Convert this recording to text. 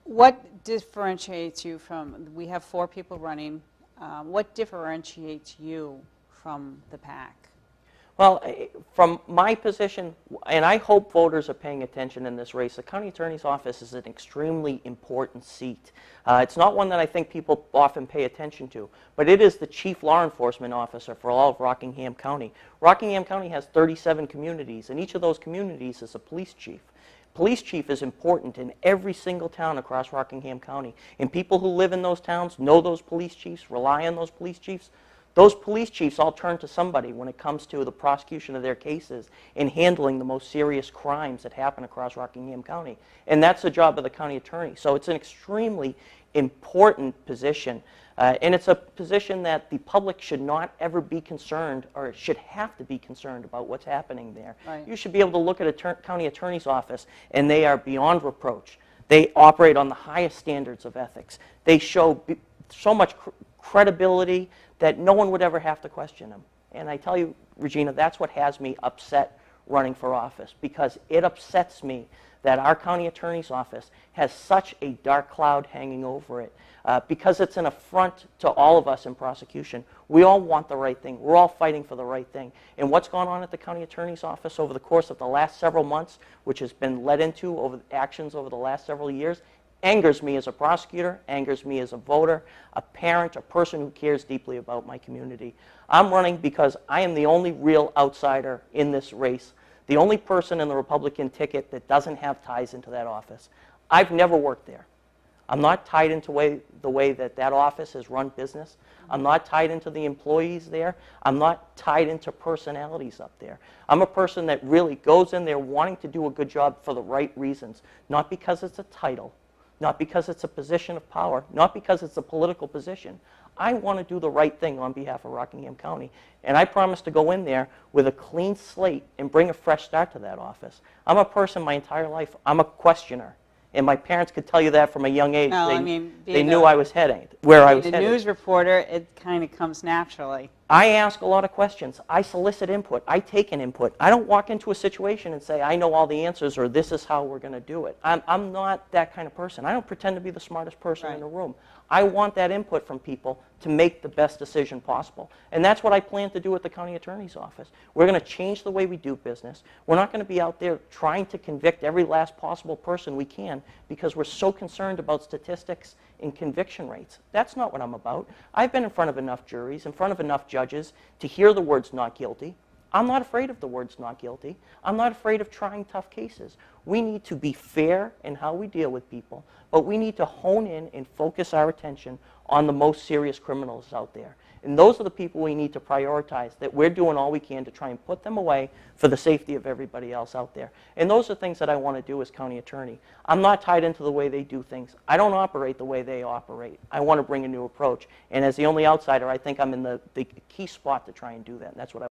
What differentiates you from, we have 4 people running, what differentiates you from the pack? Well, from my position, and I hope voters are paying attention in this race, the county attorney's office is an extremely important seat. It's not one that I think people often pay attention to, but it is the chief law enforcement officer for all of Rockingham County. Rockingham County has 37 communities, and each of those communities is a police chief. Police chief is important in every single town across Rockingham County, and people who live in those towns know those police chiefs, rely on those police chiefs. Those police chiefs all turn to somebody when it comes to the prosecution of their cases and handling the most serious crimes that happen across Rockingham County. And that's the job of the county attorney. So it's an extremely important position. And it's a position that the public should not ever be concerned, or should have to be concerned about what's happening there. Right. You should be able to look at a county attorney's office and they are beyond reproach. They operate on the highest standards of ethics. They show so much credibility that no one would ever have to question them. And I tell you, Regina, that's what has me upset running for office, because it upsets me that our county attorney's office has such a dark cloud hanging over it, because it's an affront to all of us in prosecution. We all want the right thing. We're all fighting for the right thing. And what's gone on at the county attorney's office over the course of the last several months, which has been led into over actions over the last several years, angers me as a prosecutor, angers me as a voter, a parent, a person who cares deeply about my community. I'm running because I am the only real outsider in this race, the only person in the Republican ticket that doesn't have ties into that office. I've never worked there. I'm not tied into the way that office has run business. I'm not tied into the employees there. I'm not tied into personalities up there. I'm a person that really goes in there wanting to do a good job for the right reasons, not because it's a title, not because it's a position of power, not because it's a political position. I want to do the right thing on behalf of Rockingham County, and I promise to go in there with a clean slate and bring a fresh start to that office. I'm a person my entire life, I'm a questioner, and my parents could tell you that from a young age. No, they knew I was heading, where I was headed. Being a news reporter, it kind of comes naturally. I ask a lot of questions. I solicit input. I take an input. I don't walk into a situation and say, I know all the answers, or this is how we're going to do it. I'm not that kind of person. I don't pretend to be the smartest person in the room. I want that input from people to make the best decision possible. And that's what I plan to do at the county attorney's office. We're going to change the way we do business. We're not going to be out there trying to convict every last possible person we can because we're so concerned about statistics and conviction rates. That's not what I'm about. I've been in front of enough juries, in front of enough judges to hear the words not guilty. I'm not afraid of the words not guilty. I'm not afraid of trying tough cases. We need to be fair in how we deal with people, but we need to hone in and focus our attention on the most serious criminals out there. And those are the people we need to prioritize, that we're doing all we can to try and put them away for the safety of everybody else out there. And those are things that I want to do as county attorney. I'm not tied into the way they do things. I don't operate the way they operate. I want to bring a new approach. And as the only outsider, I think I'm in the key spot to try and do that. And that's what I